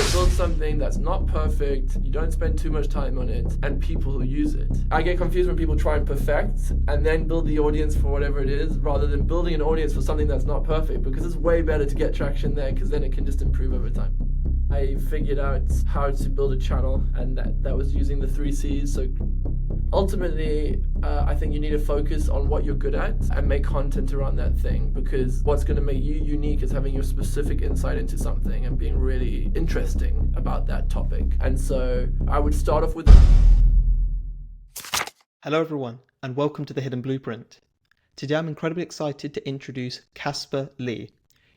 to build something that's not perfect, you don't spend too much time on it, and people who use it. I get confused when people try and perfect and then build the audience for whatever it is, rather than building an audience for something that's not perfect, because it's way better to get traction there, because then it can just improve over time. I figured out how to build a channel, and that was using the 3 C's. So ultimately, I think you need to focus on what you're good at and make content around that thing, because what's going to make you unique is having your specific insight into something and being really interesting about that topic. And so I would start off with... Hello everyone, and welcome to The Hidden Blueprint. Today I'm incredibly excited to introduce Caspar Lee,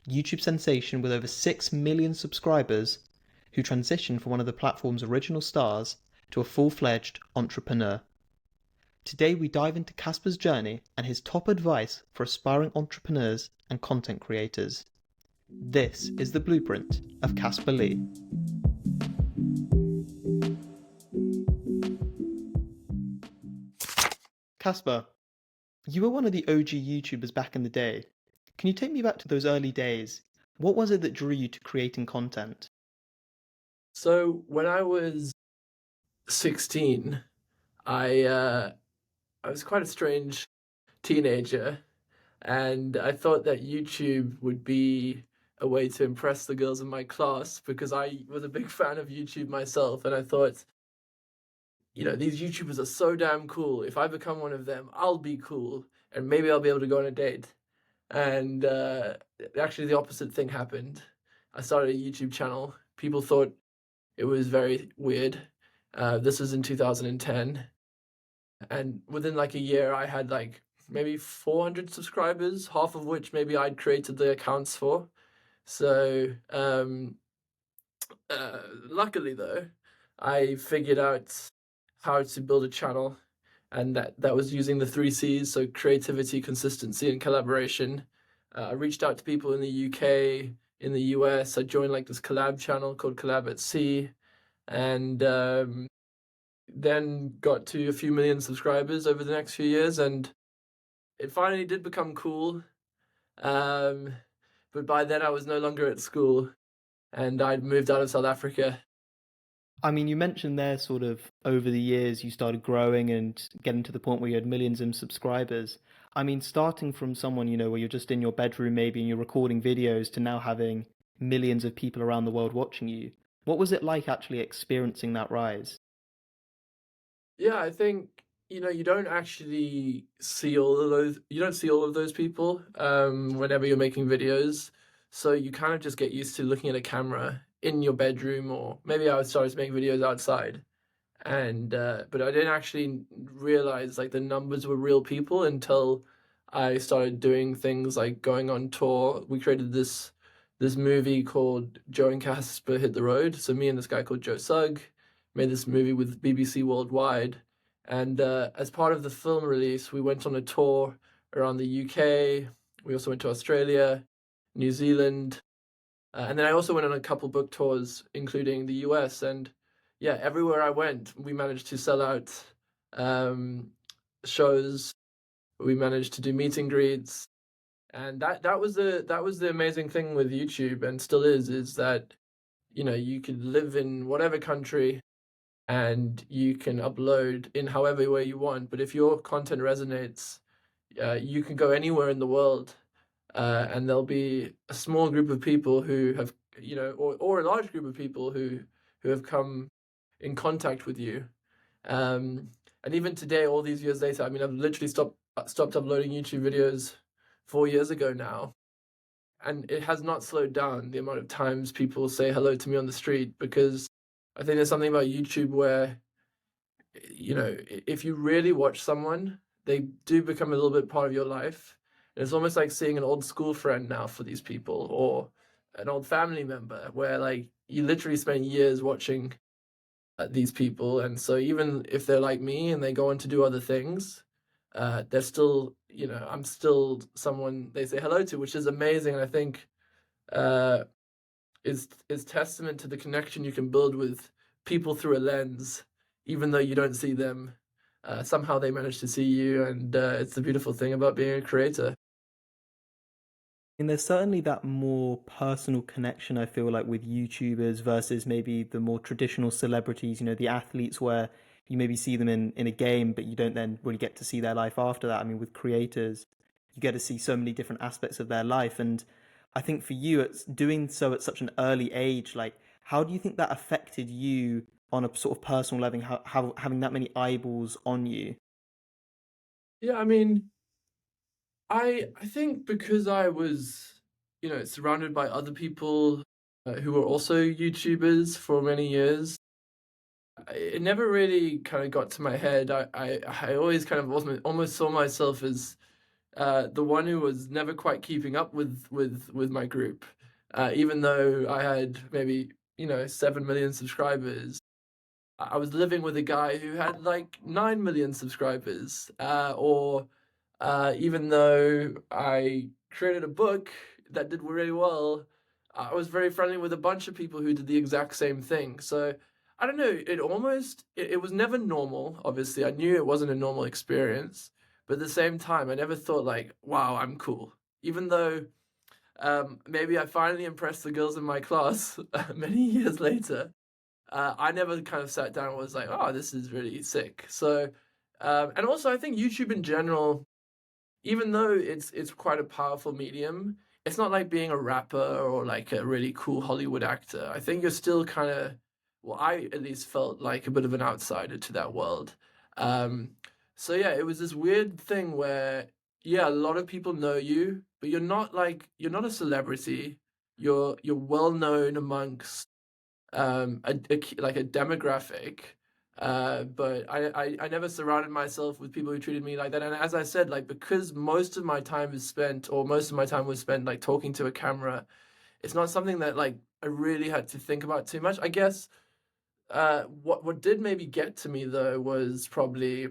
YouTube sensation with over 6 million subscribers who transitioned from one of the platform's original stars to a full-fledged entrepreneur. Today we dive into Caspar's journey and his top advice for aspiring entrepreneurs and content creators. This is the blueprint of Caspar Lee. Caspar, you were one of the OG YouTubers back in the day. Can you take me back to those early days? What was it that drew you to creating content? So when I was 16, I was quite a strange teenager, and I thought that YouTube would be a way to impress the girls in my class, because I was a big fan of YouTube myself, and I thought, these YouTubers are so damn cool. If I become one of them, I'll be cool, and maybe I'll be able to go on a date. And actually the opposite thing happened. I started a YouTube channel. People thought it was very weird. This was in 2010. And within like a year, I had like maybe 400 subscribers, half of which maybe I'd created the accounts for. So luckily though, I figured out how to build a channel, and that was using the 3 C's, so creativity, consistency, and collaboration. I reached out to people in the UK, in the US. I joined like this collab channel called Collab at Sea, and then got to a few million subscribers over the next few years, and it finally did become cool. But by then I was no longer at school, and I'd moved out of South Africa. I mean, you mentioned there sort of over the years you started growing and getting to the point where you had millions of subscribers. I mean, starting from someone, where you're just in your bedroom maybe and you're recording videos to now having millions of people around the world watching you. What was it like actually experiencing that rise? Yeah, I think, you don't actually see all of those people whenever you're making videos. So you kind of just get used to looking at a camera in your bedroom, or maybe I would start to make videos outside. And but I didn't actually realize like the numbers were real people until I started doing things like going on tour. We created this movie called Joe and Caspar Hit the Road. So me and this guy called Joe Sugg made this movie with BBC Worldwide. And as part of the film release, we went on a tour around the UK. We also went to Australia, New Zealand, and then I also went on a couple book tours, including the US. And yeah, everywhere I went, we managed to sell out shows. We managed to do meet and greets, and that was the amazing thing with YouTube, and still is that you could live in whatever country, and you can upload in however way you want. But if your content resonates, you can go anywhere in the world, and there'll be a small group of people who have, or a large group of people who have come in contact with you. And even today, all these years later, I mean, I've literally stopped uploading YouTube videos 4 years ago now, and it has not slowed down the amount of times people say hello to me on the street, because I think there's something about YouTube where, if you really watch someone, they do become a little bit part of your life. And it's almost like seeing an old school friend now for these people, or an old family member, where like you literally spend years watching these people. And so even if they're like me and they go on to do other things, they're still, I'm still someone they say hello to, which is amazing. And I think is testament to the connection you can build with people through a lens, even though you don't see them. Somehow they manage to see you, and it's the beautiful thing about being a creator. And there's certainly that more personal connection, I feel like, with YouTubers versus maybe the more traditional celebrities, the athletes where you maybe see them in a game, but you don't then really get to see their life after that. I mean, with creators, you get to see so many different aspects of their life. And I think for you, it's doing so at such an early age, like, how do you think that affected you on a sort of personal level, how having that many eyeballs on you? Yeah, I mean, I think because I was, surrounded by other people who were also YouTubers for many years, it never really kind of got to my head. I always kind of almost saw myself as the one who was never quite keeping up with my group, even though I had maybe 7 million subscribers. I was living with a guy who had like 9 million subscribers, or even though I created a book that did really well, I was very friendly with a bunch of people who did the exact same thing. So I don't know, it was never normal. Obviously, I knew it wasn't a normal experience, but at the same time, I never thought like, wow, I'm cool. Even though maybe I finally impressed the girls in my class many years later, I never kind of sat down and was like, oh, this is really sick. So, and also I think YouTube in general, even though it's quite a powerful medium, it's not like being a rapper or like a really cool Hollywood actor. I think you're still kind of, well, I at least felt like a bit of an outsider to that world. Um, so yeah, it was this weird thing where, yeah, a lot of people know you, but you're not a celebrity. You're well known amongst like a demographic. But I never surrounded myself with people who treated me like that. And as I said, like because most of my time is spent, or most of my time was spent like talking to a camera, it's not something that like I really had to think about too much. I guess what did maybe get to me though was probably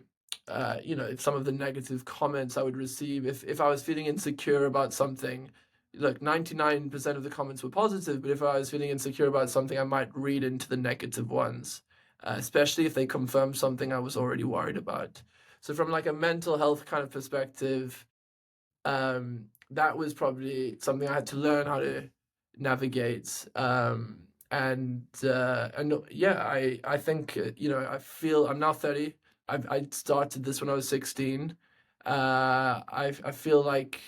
some of the negative comments I would receive if I was feeling insecure about something. Look, 99% of the comments were positive, but if I was feeling insecure about something, I might read into the negative ones, especially if they confirmed something I was already worried about. So from like a mental health kind of perspective, that was probably something I had to learn how to navigate. And yeah, I think I feel I'm now 30. I started this when I was 16. I feel like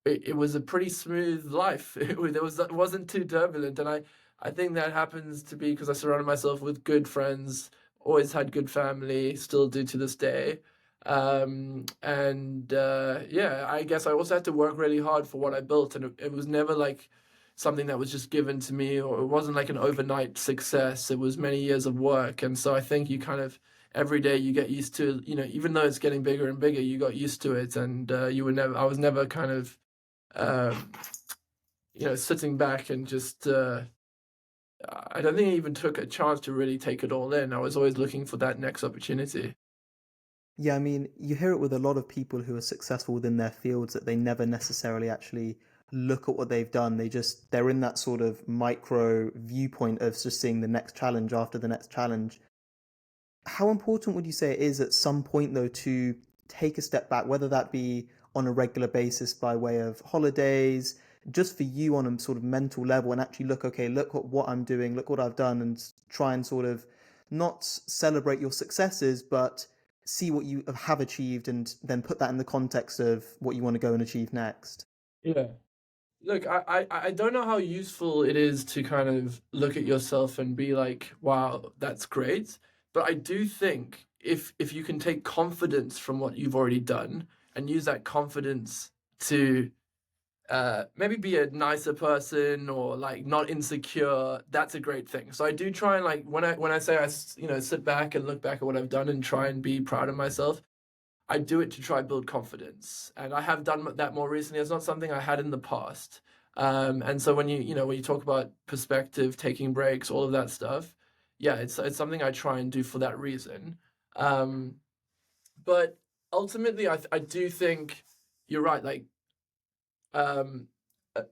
it was a pretty smooth life. It wasn't too turbulent, and I think that happens to be because I surrounded myself with good friends, always had good family, still do to this day. And yeah, I guess I also had to work really hard for what I built, and it was never like something that was just given to me, or it wasn't like an overnight success. It was many years of work, and so I think you kind of every day you get used to, even though it's getting bigger and bigger, you got used to it, and you were never. I was never kind of um, sitting back and just I don't think I even took a chance to really take it all in. I was always looking for that next opportunity. Yeah, I mean, you hear it with a lot of people who are successful within their fields that they never necessarily actually look at what they've done. They're in that sort of micro viewpoint of just seeing the next challenge after the next challenge. How important would you say it is at some point, though, to take a step back, whether that be on a regular basis by way of holidays, just for you on a sort of mental level, and actually look, okay, look what I'm doing, look what I've done, and try and sort of not celebrate your successes, but see what you have achieved and then put that in the context of what you want to go and achieve next? Yeah. Look, I don't know how useful it is to kind of look at yourself and be like, wow, that's great. But I do think if you can take confidence from what you've already done and use that confidence to maybe be a nicer person or like not insecure, that's a great thing. So I do try and like when I say sit back and look back at what I've done and try and be proud of myself, I do it to try build confidence, and I have done that more recently. It's not something I had in the past. And so when you talk about perspective, taking breaks, all of that stuff, yeah, it's something I try and do for that reason. Um, but ultimately, I do think you're right. Like, um, uh,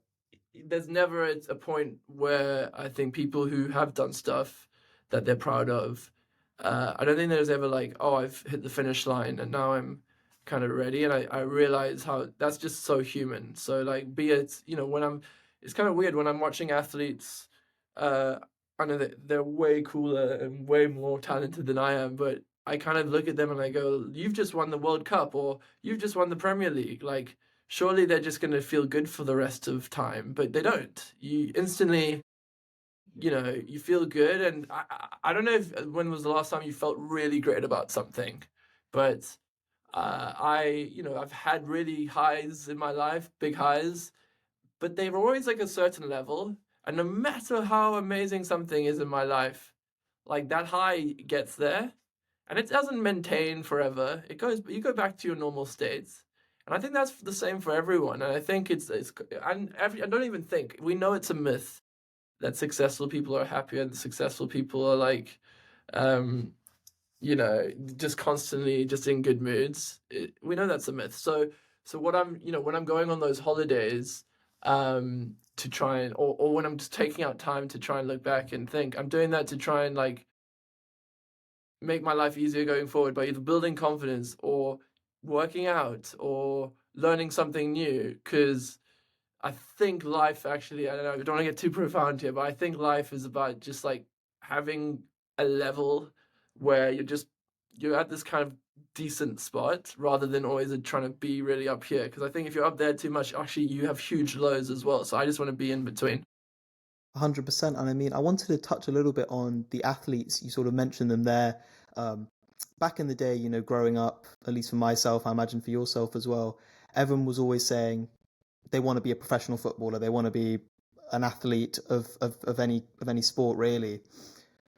there's never a point where I think people who have done stuff that they're proud of. I don't think there's ever like, oh, I've hit the finish line and now I'm kind of ready, and I realize how that's just so human. So like, be it, when it's kind of weird when I'm watching athletes. Uh, I know that they're way cooler and way more talented than I am, but I kind of look at them and I go, "You've just won the World Cup, or you've just won the Premier League. Like, surely they're just going to feel good for the rest of time." But they don't. You instantly, you feel good, and I don't know if when was the last time you felt really great about something, but I've had really highs in my life, big highs, but they were always like a certain level. And no matter how amazing something is in my life, like that high gets there, and it doesn't maintain forever. You go back to your normal states. And I think that's the same for everyone. And I think I don't even think we know it's a myth that successful people are happier and successful people are like, um, just constantly just in good moods. We know that's a myth. So when I'm going on those holidays, to try and, or when I'm just taking out time to try and look back and think, I'm doing that to try and like make my life easier going forward by either building confidence or working out or learning something new. Because I think life actually, I don't know, I don't want to get too profound here, but I think life is about just like having a level where you're at this kind of decent spot rather than always trying to be really up here. Because I think if you're up there too much, actually you have huge lows as well. So I just want to be in between. 100%. And I mean, I wanted to touch a little bit on the athletes. You sort of mentioned them there. Um, Back in the day, growing up, at least for myself, I imagine for yourself as well, everyone was always saying they want to be a professional footballer. They want to be an athlete of any sport, really.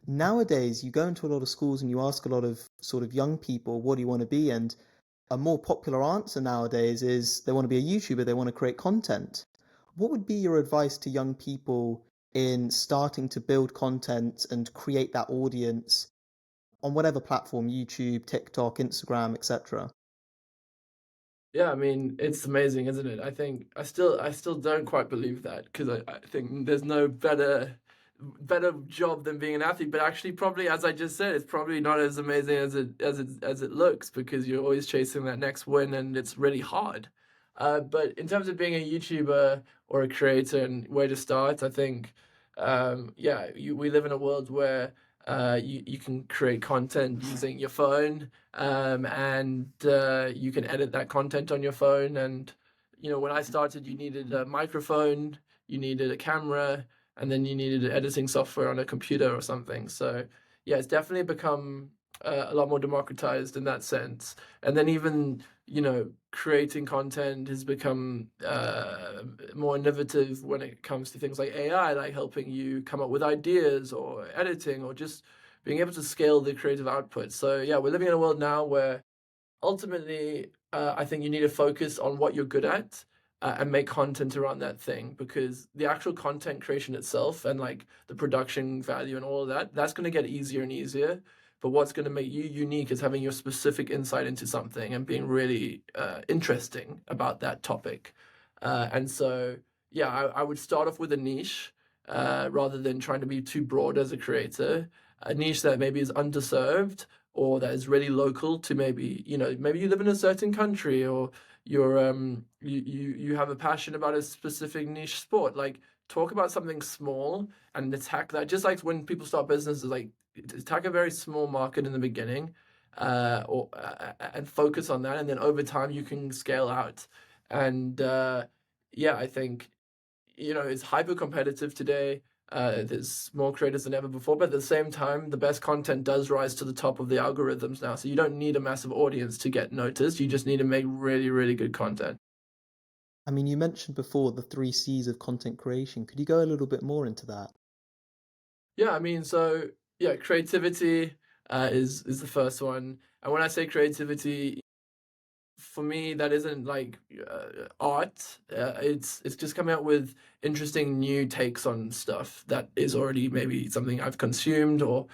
Nowadays, you go into a lot of schools and you ask a lot of sort of young people, what do you want to be? And a more popular answer nowadays is they want to be a YouTuber, they want to create content. What would be your advice to young people in starting to build content and create that audience on whatever platform, YouTube, TikTok, Instagram, etc.? Yeah, I mean, it's amazing, isn't it? I still don't quite believe that because I think there's no better job than being an athlete. But actually, probably as I just said, it's probably not as amazing as it looks because you're always chasing that next win, and it's really hard. But in terms of being a YouTuber or a creator and where to start, I think, yeah, we live in a world where you can create content using your phone, and you can edit that content on your phone. And when I started, you needed a microphone, you needed a camera, and then you needed editing software on a computer or something. So yeah, it's definitely become a lot more democratized in that sense. And then even creating content has become more innovative when it comes to things like AI, like helping you come up with ideas or editing or just being able to scale the creative output. So yeah, we're living in a world now where ultimately, I think you need to focus on what you're good at, and make content around that thing, because the actual content creation itself and like the production value and all of that, that's going to get easier and easier. But what's going to make you unique is having your specific insight into something and being really interesting about that topic. And so, yeah, I would start off with a niche, rather than trying to be too broad as a creator. A niche that maybe is underserved or that is really local to maybe you live in a certain country, or you have a passion about a specific niche sport. Like, talk about something small and attack that, just like when people start businesses, like attack a very small market in the beginning, or and focus on that, and then over time you can scale out. And yeah, I think it's hyper competitive today. There's more creators than ever before, but at the same time, the best content does rise to the top of the algorithms now. So you don't need a massive audience to get noticed. You just need to make really, really good content. I mean, you mentioned before the three C's of content creation. Could you go a little bit more into that? Yeah, I mean, so yeah, creativity is the first one. And when I say creativity, for me, that isn't like art. It's just coming out with interesting new takes on stuff that is already maybe something I've consumed, or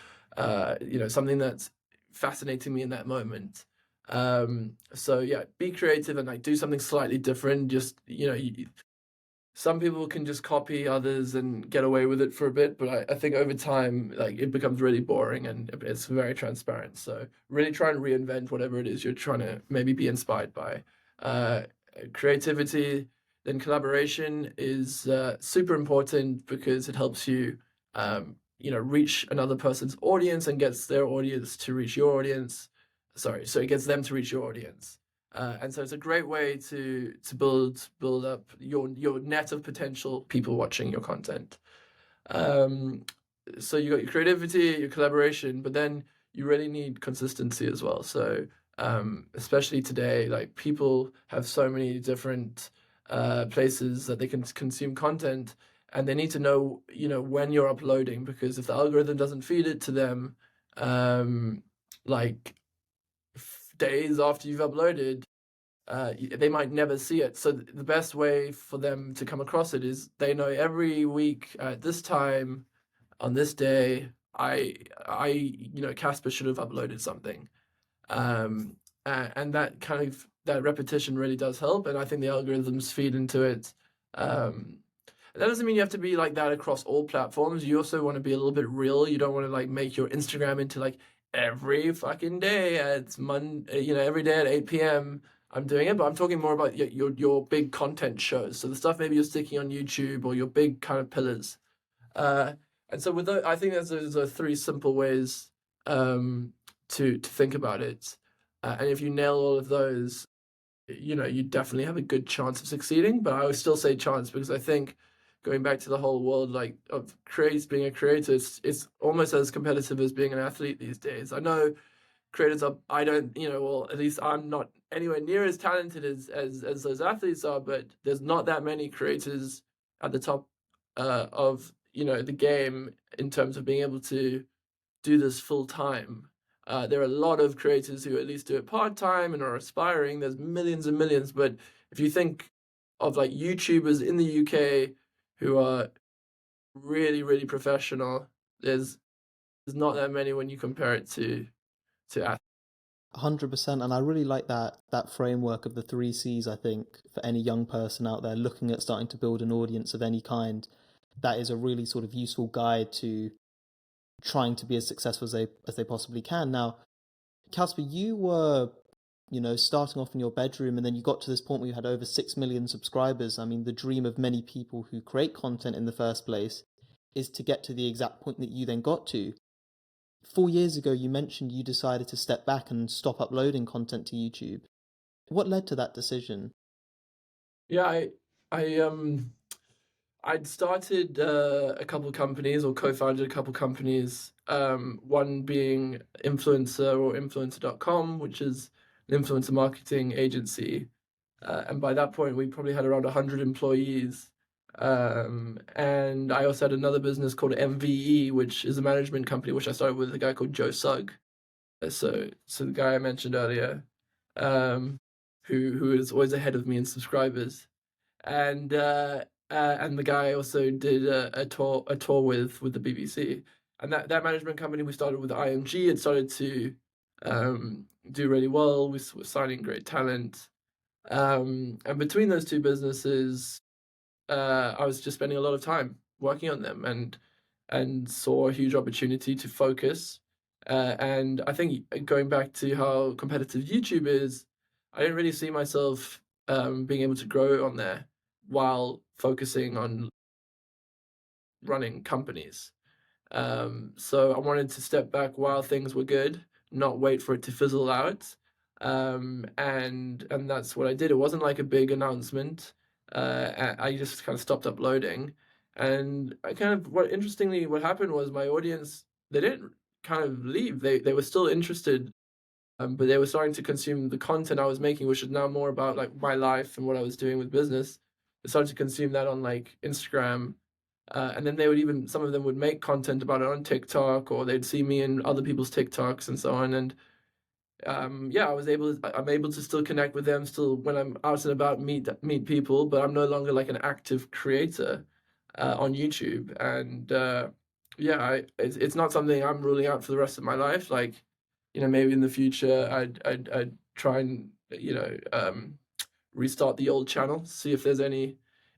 something that's fascinating me in that moment. So yeah, be creative and like do something slightly different. Just some people can just copy others and get away with it for a bit, but I think over time, like it becomes really boring and it's very transparent. So really try and reinvent whatever it is you're trying to maybe be inspired by. Uh, Creativity, then collaboration is super important because it helps you, reach another person's audience and gets their audience to reach your audience. Sorry, so it gets them to reach your audience. And so it's a great way to build up your net of potential people watching your content. Um, so you got your creativity, your collaboration, but then you really need consistency as well. So especially today, like people have so many different places that they can consume content, and they need to know, when you're uploading, because if the algorithm doesn't feed it to them, like days after you've uploaded, they might never see it. So the best way for them to come across it is they know every week at this time on this day, Caspar should have uploaded something. And that kind of that repetition really does help, and I think the algorithms feed into it. Um, that doesn't mean you have to be like that across all platforms. You also want to be a little bit real. You don't want to like make your Instagram into like every fucking day at every day at 8 p.m. I'm doing it, but I'm talking more about your big content shows. So the stuff maybe you're sticking on YouTube or your big kind of pillars. Uh, and so with I think those are three simple ways to think about it. And if you nail all of those, you definitely have a good chance of succeeding. But I would still say chance because I think going back to the whole world like of being a creator, it's almost as competitive as being an athlete these days. I know creators are I don't well, at least I'm not anywhere near as talented as those athletes are, but there's not that many creators at the top of the game in terms of being able to do this full time. There are a lot of creators who at least do it part time and are aspiring. There's millions and millions, but if you think of like YouTubers in the UK who are really, really professional, there's not that many when you compare it to athletes. 100%. And I really like that framework of the three C's. I think for any young person out there looking at starting to build an audience of any kind, that is a really sort of useful guide to trying to be as successful as they possibly can. Now, Caspar, you were, starting off in your bedroom, and then you got to this point where you had over 6 million subscribers. I mean, the dream of many people who create content in the first place is to get to the exact point that you then got to. 4 years ago, you mentioned you decided to step back and stop uploading content to YouTube. What led to that decision? Yeah, I I'd started a couple of companies or co-founded a couple of companies. One being Influencer or Influencer.com, which is an influencer marketing agency. And by that point, we probably had around 100 employees. And I also had another business called MVE, which is a management company, which I started with a guy called Joe Sugg. So the guy I mentioned earlier, um, who is always ahead of me in subscribers. And the guy also did a tour with the BBC, and that management company we started with IMG. It started to do really well. We were signing great talent, and between those two businesses, I was just spending a lot of time working on them, and saw a huge opportunity to focus. And I think going back to how competitive YouTube is, I didn't really see myself being able to grow on there while focusing on running companies. So I wanted to step back while things were good, not wait for it to fizzle out. And that's what I did. It wasn't like a big announcement. I just kind of stopped uploading, and I kind of what happened was my audience, they didn't kind of leave. They were still interested, but they were starting to consume the content I was making, which is now more about like my life and what I was doing with business. They started to consume that on like Instagram, and then some of them would make content about it on TikTok, or they'd see me in other people's TikToks and so on. And yeah, I'm able to still connect with them still when I'm out and about, meet people, but I'm no longer like an active creator on YouTube. And yeah, it's not something I'm ruling out for the rest of my life. Like, maybe in the future I'd try and restart the old channel, see if there's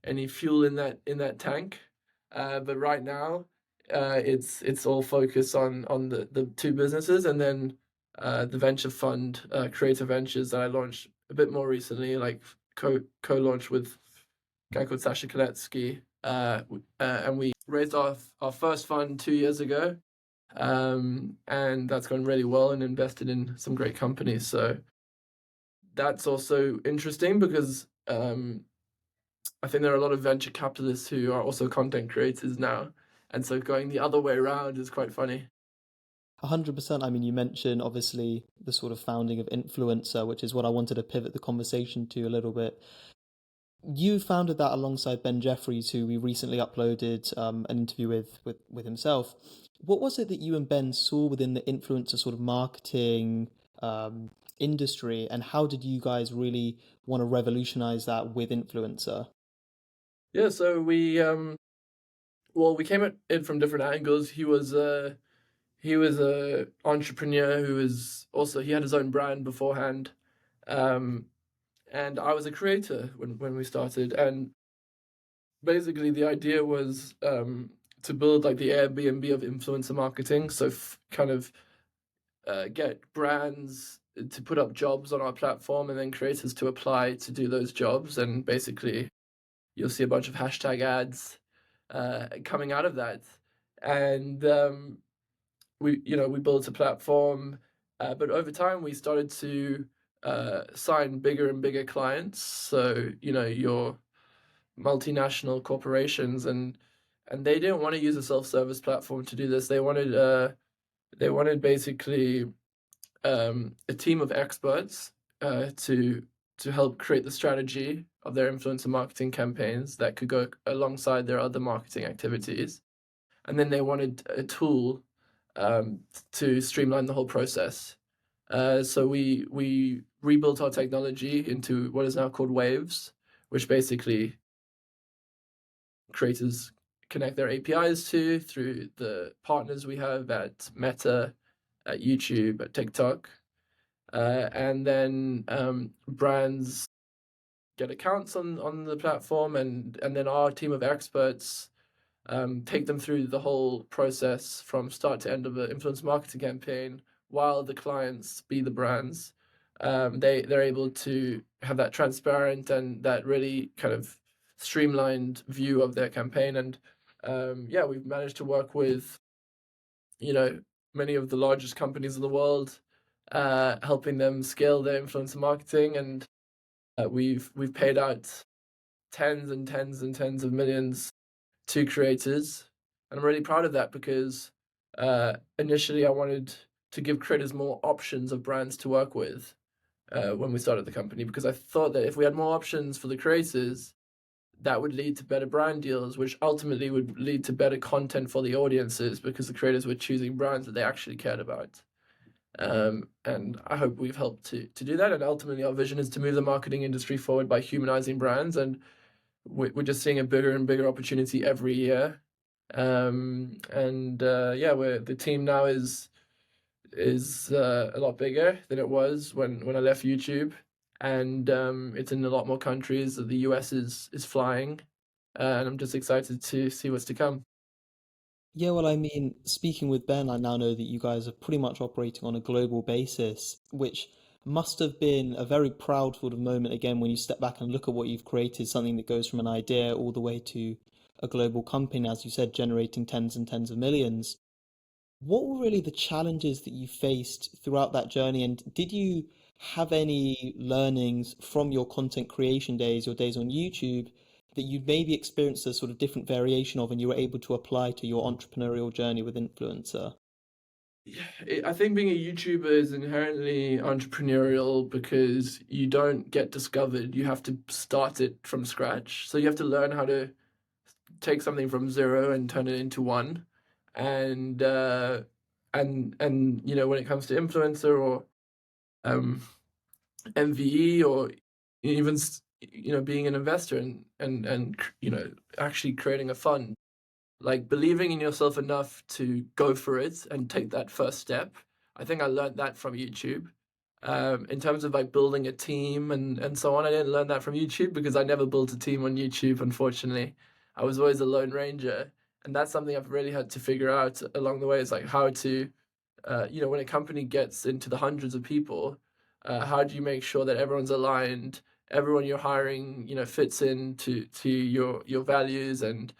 any fuel in that tank. But right now, it's all focused on the two businesses, and then the venture fund, Creative Ventures, that I launched a bit more recently, like co-launched with a guy called Sasha Kaletsky, and we raised our first fund 2 years ago, and that's gone really well and invested in some great companies. So that's also interesting because I think there are a lot of venture capitalists who are also content creators now, and so going the other way around is quite funny. 100%. I mean, you mentioned obviously the sort of founding of Influencer, which is what I wanted to pivot the conversation to a little bit. You founded that alongside Ben Jeffries, who we recently uploaded an interview with himself. What was it that you and Ben saw within the influencer sort of marketing industry, and how did you guys really want to revolutionize that with Influencer? Yeah, so we came at it from different angles. He was a entrepreneur who was also, he had his own brand beforehand, um, and I was a creator when we started. And basically, the idea was to build like the Airbnb of influencer marketing. So kind of get brands to put up jobs on our platform, and then creators to apply to do those jobs. And basically, you'll see a bunch of hashtag ads coming out of that. And we built a platform, but over time we started to sign bigger and bigger clients. So your multinational corporations, and they didn't want to use a self-service platform to do this. They wanted basically a team of experts to help create the strategy of their influencer marketing campaigns that could go alongside their other marketing activities. And then they wanted a tool to streamline the whole process. So we rebuilt our technology into what is now called Waves, which basically creators connect their APIs to through the partners we have at Meta, at YouTube, at TikTok, and then brands get accounts on the platform, and then our team of experts take them through the whole process from start to end of an influence marketing campaign, while the clients be the brands. They're able to have that transparent and that really kind of streamlined view of their campaign. And yeah, we've managed to work with many of the largest companies in the world, helping them scale their influencer marketing. And we've paid out tens and tens and tens of millions to creators, and I'm really proud of that because initially I wanted to give creators more options of brands to work with when we started the company, because I thought that if we had more options for the creators, that would lead to better brand deals, which ultimately would lead to better content for the audiences, because the creators were choosing brands that they actually cared about. And I hope we've helped to do that. And ultimately, our vision is to move the marketing industry forward by humanizing brands. And we're just seeing a bigger and bigger opportunity every year. And yeah, the team now is a lot bigger than it was when I left YouTube, and it's in a lot more countries. The US is flying, and I'm just excited to see what's to come. Yeah, well, I mean, speaking with Ben, I now know that you guys are pretty much operating on a global basis, which must have been a very proud sort of moment again when you step back and look at what you've created, something that goes from an idea all the way to a global company, as you said, generating tens and tens of millions. What were really the challenges that you faced throughout that journey? And did you have any learnings from your content creation days, your days on YouTube, that you maybe experienced a sort of different variation of and you were able to apply to your entrepreneurial journey with Influencer? Yeah, I think being a YouTuber is inherently entrepreneurial because you don't get discovered. You have to start it from scratch. So you have to learn how to take something from zero and turn it into one. And when it comes to influencer or um, MVE, or even being an investor and actually creating a fund, like believing in yourself enough to go for it and take that first step. I think I learned that from YouTube. In terms of like building a team and so on. I didn't learn that from YouTube because I never built a team on YouTube, unfortunately. I was always a lone ranger, and that's something I've really had to figure out along the way, is like how to, when a company gets into the hundreds of people, how do you make sure that everyone's aligned, everyone you're hiring, fits into your values, and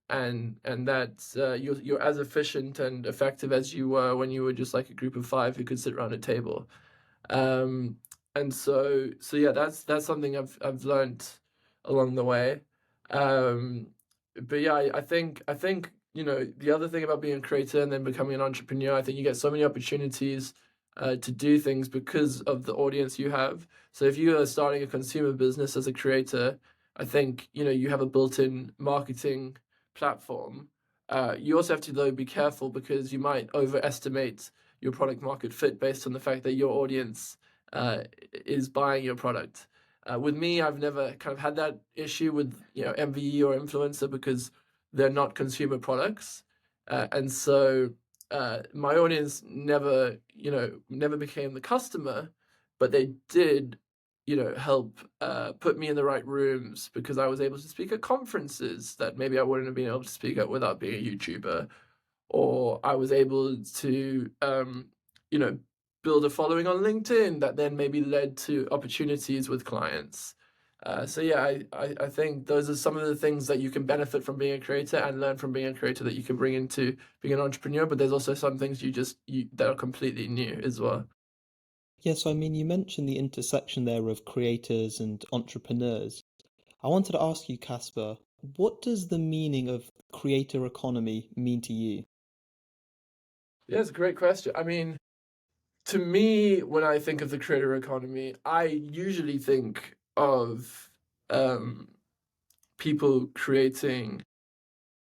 that you're as efficient and effective as you were when you were just like a group of five who could sit around a table. Um, and so yeah, that's something I've learned along the way. Um, but yeah, I think the other thing about being a creator and then becoming an entrepreneur, I think you get so many opportunities to do things because of the audience you have. So if you are starting a consumer business as a creator, I think you have a built-in marketing platform. You also have to though be careful because you might overestimate your product market fit based on the fact that your audience uh, is buying your product. With me, I've never kind of had that issue with MVE or influencer because they're not consumer products, and so my audience never became the customer, but they did help put me in the right rooms because I was able to speak at conferences that maybe I wouldn't have been able to speak at without being a YouTuber, or I was able to, you know, build a following on LinkedIn that then maybe led to opportunities with clients. So yeah, I think those are some of the things that you can benefit from being a creator and learn from being a creator that you can bring into being an entrepreneur. But there's also some things you that are completely new as well. Yeah, so I mean, you mentioned the intersection there of creators and entrepreneurs. I wanted to ask you, Caspar, what does the meaning of creator economy mean to you? Yeah, it's a great question. I mean, to me, when I think of the creator economy, I usually think of um, people creating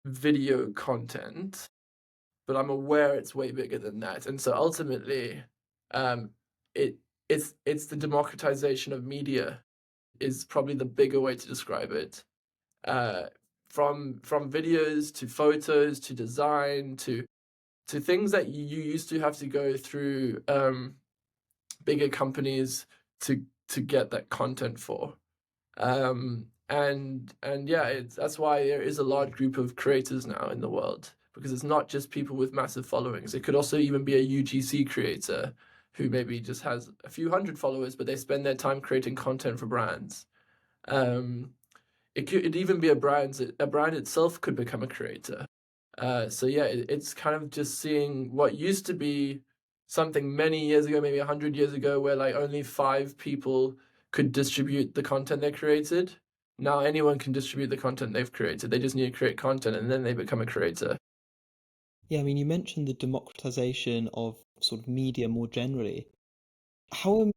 video content, but I'm aware it's way bigger than that. And so ultimately, um, it it's the democratization of media is probably the bigger way to describe it. Uh, from videos to photos to design to things that you used to have to go through bigger companies to get that content for. And yeah, that's why there is a large group of creators now in the world, because it's not just people with massive followings. It could also even be a UGC creator who maybe just has a few hundred followers, but they spend their time creating content for brands. Um, it could even be a brand itself could become a creator. So yeah, it's kind of just seeing what used to be something many years ago, maybe 100 years ago, where like only five people could distribute the content they created. Now anyone can distribute the content they've created. They just need to create content and then they become a creator. Yeah, I mean, you mentioned the democratization of sort of media more generally. How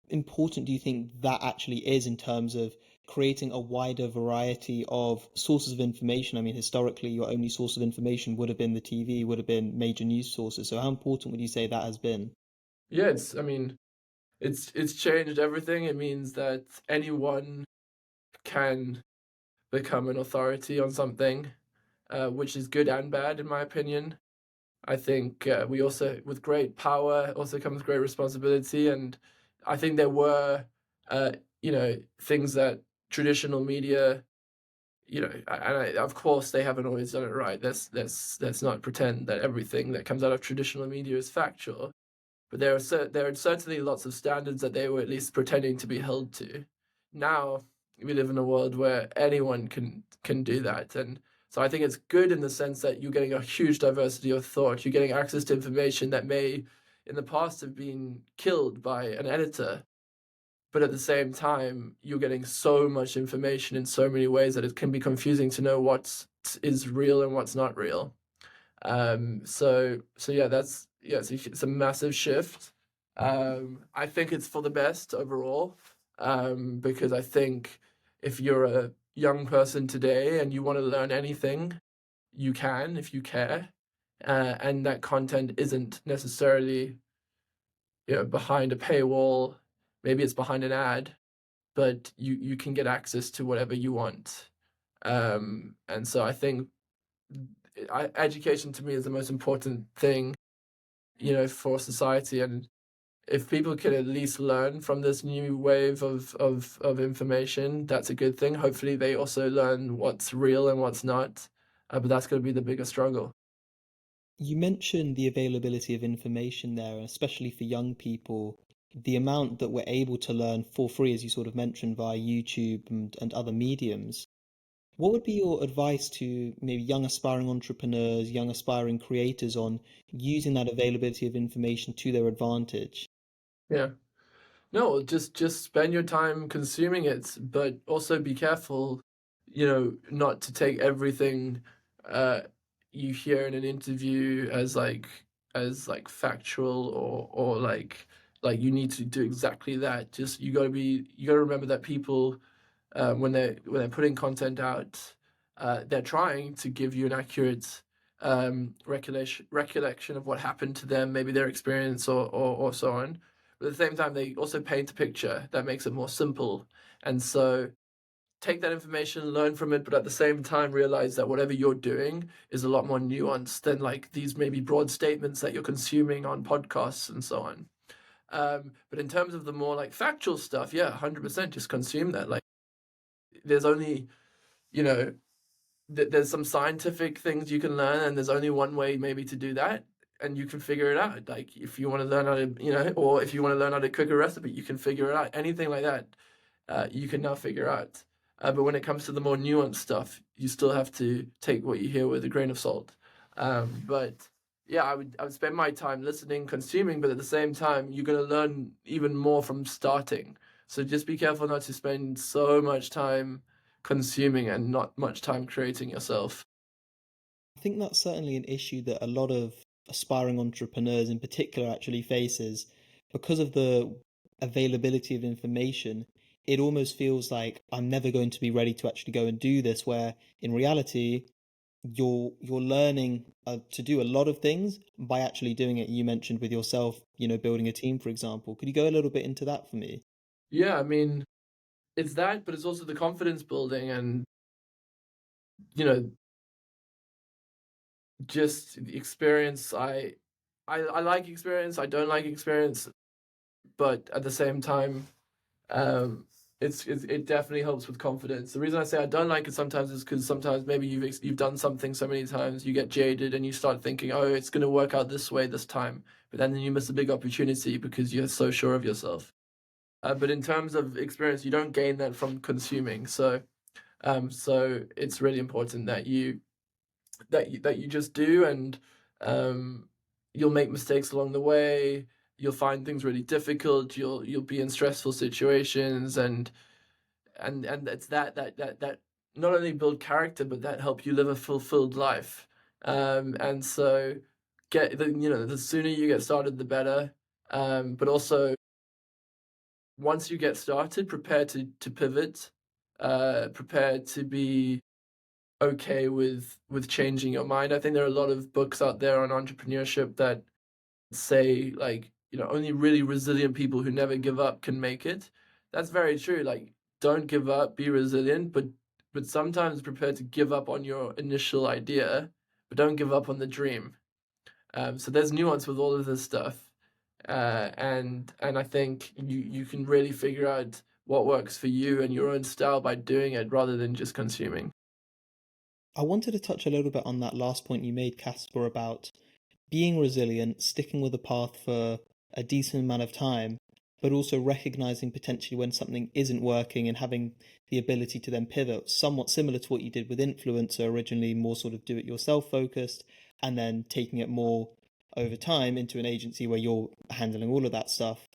important do you think that actually is in terms of creating a wider variety of sources of information? I mean, historically, your only source of information would have been the TV, would have been major news sources. So how important would you say that has been? Yeah, I mean, it's changed everything. It means that anyone can become an authority on something, which is good and bad in my opinion. I think we also, with great power, also comes great responsibility. And I think there were, uh, things that traditional media, of course they haven't always done it right. Let's not pretend that everything that comes out of traditional media is factual. But there are certainly lots of standards that they were at least pretending to be held to. Now we live in a world where anyone can do that, and so I think it's good in the sense that you're getting a huge diversity of thought. You're getting access to information that may, in the past, have been killed by an editor, but at the same time, you're getting so much information in so many ways that it can be confusing to know what is real and what's not real. So yeah, it's a massive shift. I think it's for the best overall, because I think if you're a young person today and you want to learn anything, you can if you care, and that content isn't necessarily behind a paywall. Maybe it's behind an ad, but you can get access to whatever you want. And so I think education to me is the most important thing, for society. And if people can at least learn from this new wave of information, that's a good thing. Hopefully, they also learn what's real and what's not. But that's going to be the bigger struggle. You mentioned the availability of information there, especially for young people. The amount that we're able to learn for free, as you sort of mentioned, via YouTube and other mediums. What would be your advice to maybe young aspiring entrepreneurs, young aspiring creators on using that availability of information to their advantage? Yeah. No, just spend your time consuming it, but also be careful, not to take everything uh you hear in an interview as like factual or like you need to do exactly that. Just you gotta remember that people when they're putting content out, they're trying to give you an accurate recollection of what happened to them, maybe their experience or so on. But at the same time, they also paint a picture that makes it more simple. And so take that information, learn from it, but at the same time realize that whatever you're doing is a lot more nuanced than like these maybe broad statements that you're consuming on podcasts and so on. But in terms of the more like factual stuff, yeah, 100% just consume that. Like there's only, you know, there's some scientific things you can learn, and there's only one way maybe to do that, and you can figure it out. Like if you want to learn how to, or if you want to learn how to cook a recipe, you can figure it out. Anything like that, you can now figure out. But when it comes to the more nuanced stuff, you still have to take what you hear with a grain of salt. But yeah, I would spend my time listening, consuming, but at the same time, you're gonna learn even more from starting. So just be careful not to spend so much time consuming and not much time creating yourself. I think that's certainly an issue that a lot of aspiring entrepreneurs in particular actually faces because of the availability of information. It almost feels like I'm never going to be ready to actually go and do this, where in reality, you're learning to do a lot of things by actually doing it. You mentioned with yourself, building a team, for example. Could you go a little bit into that for me? Yeah, I mean, it's that, but it's also the confidence building and, you know, just the experience. I like experience. I don't like experience, but at the same time, um, it definitely helps with confidence. The reason I say I don't like it sometimes is because sometimes maybe you've done something so many times, you get jaded and you start thinking, oh, it's going to work out this way this time, but then you miss a big opportunity because you're so sure of yourself. But in terms of experience, you don't gain that from consuming. So it's really important that you just do, and um, you'll make mistakes along the way. You'll find things really difficult. You'll be in stressful situations, and it's that not only build character, but that help you live a fulfilled life. And so the sooner you get started, the better. But also once you get started, prepare to pivot, prepare to be okay with changing your mind. I think there are a lot of books out there on entrepreneurship that say like, only really resilient people who never give up can make it. That's very true. Like, don't give up, be resilient, but sometimes prepare to give up on your initial idea, but don't give up on the dream. So there's nuance with all of this stuff, and I think you can really figure out what works for you and your own style by doing it rather than just consuming. I wanted to touch a little bit on that last point you made, Caspar, about being resilient, sticking with a path for a decent amount of time, but also recognizing potentially when something isn't working and having the ability to then pivot, somewhat similar to what you did with Influencer, originally more sort of do it yourself focused, and then taking it more over time into an agency where you're handling all of that stuff.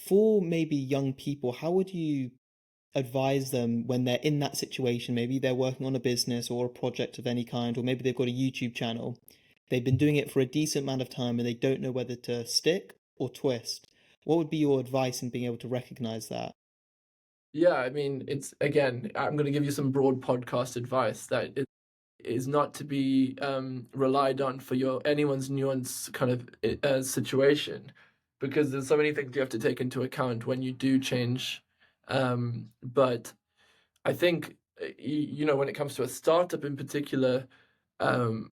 For maybe young people, how would you advise them when they're in that situation? Maybe they're working on a business or a project of any kind, or maybe they've got a YouTube channel. They've been doing it for a decent amount of time and they don't know whether to stick or twist. What would be your advice in being able to recognize that? Yeah, I mean, it's again, I'm going to give you some broad podcast advice that it is not to be relied on for your anyone's nuance kind of situation, because there's so many things you have to take into account when you do change. But I think when it comes to a startup in particular, um,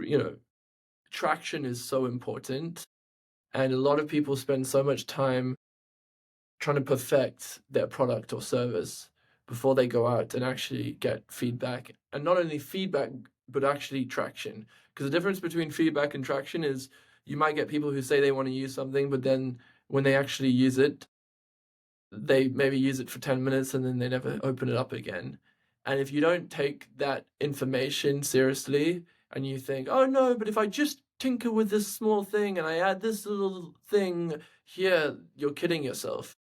you know, traction is so important. And a lot of people spend so much time trying to perfect their product or service before they go out and actually get feedback. And not only feedback, but actually traction. Because the difference between feedback and traction is you might get people who say they want to use something, but then when they actually use it, they maybe use it for 10 minutes and then they never open it up again. And if you don't take that information seriously and you think, oh no, but if I just tinker with this small thing and I add this little thing here, you're kidding yourself.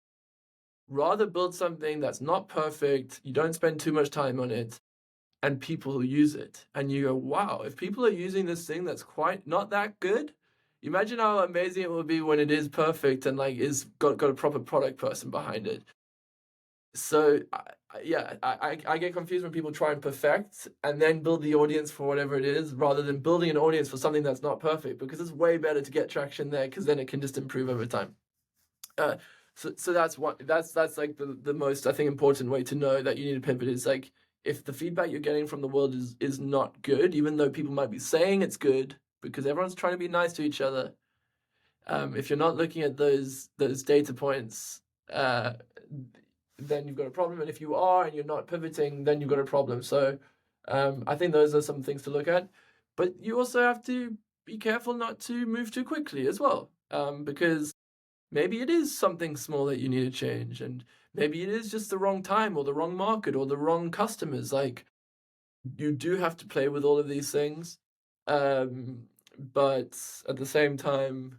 Rather build something that's not perfect, you don't spend too much time on it, and people use it. And you go, wow, if people are using this thing that's quite not that good, imagine how amazing it will be when it is perfect and like is got a proper product person behind it. So I get confused when people try and perfect and then build the audience for whatever it is, rather than building an audience for something that's not perfect, because it's way better to get traction there, because then it can just improve over time. Uh, so that's that's like the most, I think, important way to know that you need to pivot is like, if the feedback you're getting from the world is not good, even though people might be saying it's good because everyone's trying to be nice to each other. If you're not looking at those data points, uh, then you've got a problem. And if you are and you're not pivoting, then you've got a problem. So I think those are some things to look at. But you also have to be careful not to move too quickly as well, because maybe it is something small that you need to change, and maybe it is just the wrong time or the wrong market or the wrong customers. Like, you do have to play with all of these things, um, but at the same time,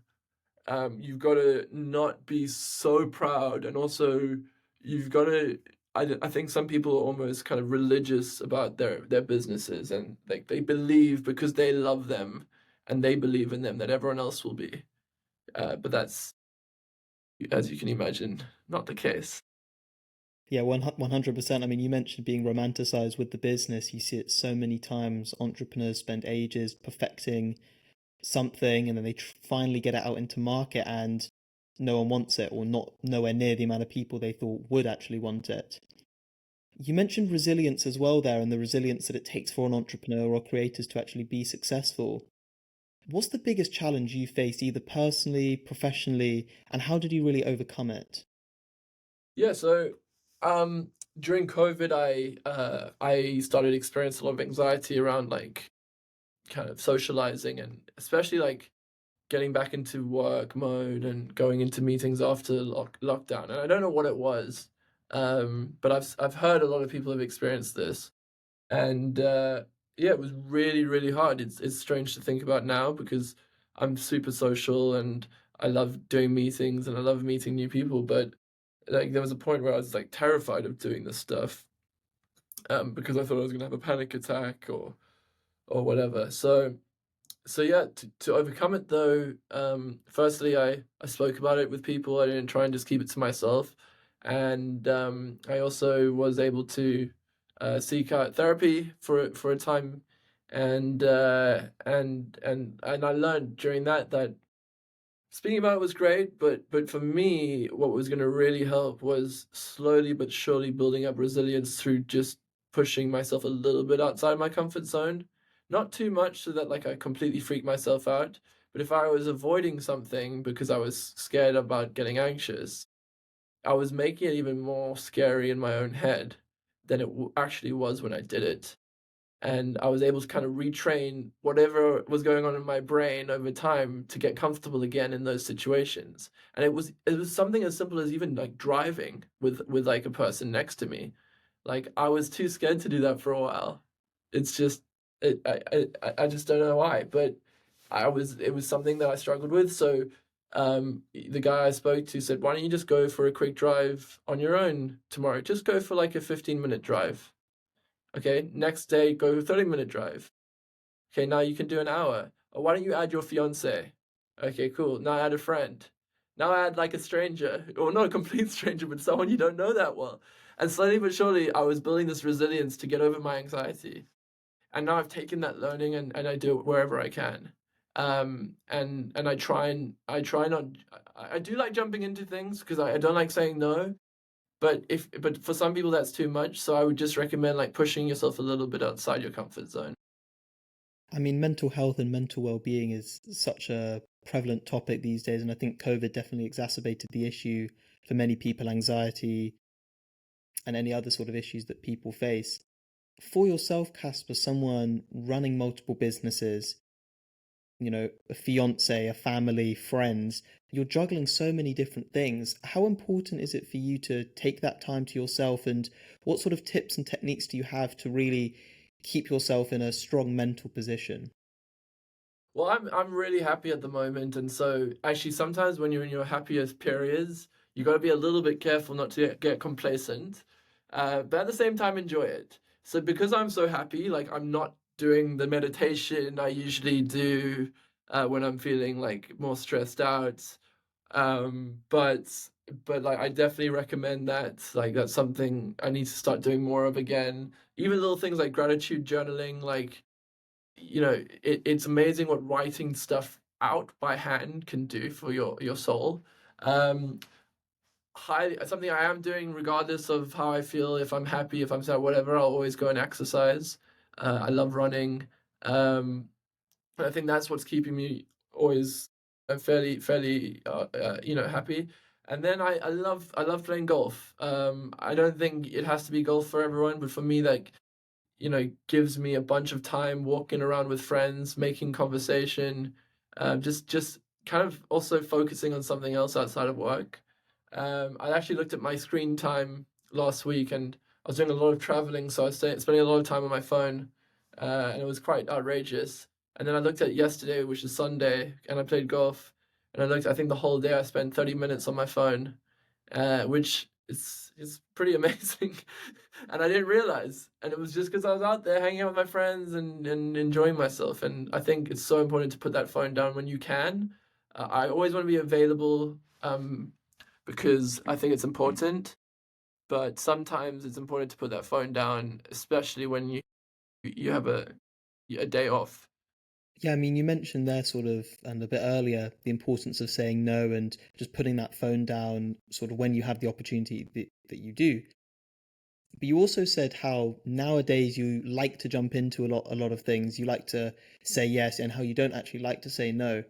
you've got to not be so proud, and also you've got to. I think some people are almost kind of religious about their businesses, and like they believe because they love them and they believe in them that everyone else will be. But that's, as you can imagine, not the case. Yeah, 100%. I mean, you mentioned being romanticized with the business. You see it so many times. Entrepreneurs spend ages perfecting something and then they finally get it out into market and no one wants it, or not nowhere near the amount of people they thought would actually want it. You mentioned resilience as well there, and the resilience that it takes for an entrepreneur or creators to actually be successful. What's the biggest challenge you faced, either personally, professionally, and how did you really overcome it? Yeah, so um, during COVID, I started experiencing a lot of anxiety around like kind of socializing, and especially like getting back into work mode and going into meetings after lockdown. And I don't know what it was, but I've heard a lot of people have experienced this, and yeah, it was really really hard. It's strange to think about now because I'm super social and I love doing meetings and I love meeting new people, but like there was a point where I was like terrified of doing this stuff, because I thought I was gonna have a panic attack or whatever. So yeah, to overcome it though, firstly I spoke about it with people. I didn't try and just keep it to myself, and I also was able to seek out therapy for a time, and I learned during that speaking about it was great, but for me, what was going to really help was slowly but surely building up resilience through just pushing myself a little bit outside my comfort zone. Not too much so that like I completely freak myself out, but if I was avoiding something because I was scared about getting anxious, I was making it even more scary in my own head than it actually was when I did it. And I was able to kind of retrain whatever was going on in my brain over time to get comfortable again in those situations. And it was something as simple as even like driving with like a person next to me. Like I was too scared to do that for a while. It's just I just don't know why, but it was something that I struggled with. So the guy I spoke to said, "Why don't you just go for a quick drive on your own tomorrow? Just go for like a 15-minute drive." Okay, next day, go 30-minute drive. Okay, now you can do an hour. Or why don't you add your fiance? Okay, cool. Now add a friend. Now add like a stranger, or not a complete stranger, but someone you don't know that well. And slowly but surely, I was building this resilience to get over my anxiety. And now I've taken that learning and I do it wherever I can. And I try not. I do like jumping into things because I don't like saying no, but for some people that's too much, so I would just recommend like pushing yourself a little bit outside your comfort zone. I mean, mental health and mental well-being is such a prevalent topic these days, and I think COVID definitely exacerbated the issue for many people, anxiety and any other sort of issues that people face. For yourself, Casper, someone running multiple businesses, a fiance, a family, friends, you're juggling so many different things. How important is it for you to take that time to yourself, and what sort of tips and techniques do you have to really keep yourself in a strong mental position? Well, I'm really happy at the moment, and so actually sometimes when you're in your happiest periods, you got to be a little bit careful not to get complacent, but at the same time enjoy it. So because I'm so happy, like I'm not doing the meditation I usually do when I'm feeling like more stressed out. Um, but but like I definitely recommend that. Like that's something I need to start doing more of again. Even little things like gratitude journaling, like it's amazing what writing stuff out by hand can do for your soul. Um, something I am doing regardless of how I feel, if I'm happy, if I'm sad, whatever, I'll always go and exercise. I love running. Um, and I think that's what's keeping me always fairly happy. And then I love playing golf. I don't think it has to be golf for everyone, but for me, like gives me a bunch of time walking around with friends, making conversation, just kind of also focusing on something else outside of work. I actually looked at my screen time last week, and I was doing a lot of traveling, so I was spending a lot of time on my phone, and it was quite outrageous. And then I looked at yesterday, which is Sunday, and I played golf, and I looked. I think the whole day I spent 30 minutes on my phone, which is pretty amazing. And I didn't realize. And it was just because I was out there hanging out with my friends and enjoying myself. And I think it's so important to put that phone down when you can. I always want to be available because I think it's important. But sometimes it's important to put that phone down, especially when you have a day off. Yeah, I mean, you mentioned there sort of, and a bit earlier, the importance of saying no and just putting that phone down sort of when you have the opportunity that you do. But you also said how nowadays you like to jump into a lot of things. You like to say yes, and how you don't actually like to say no.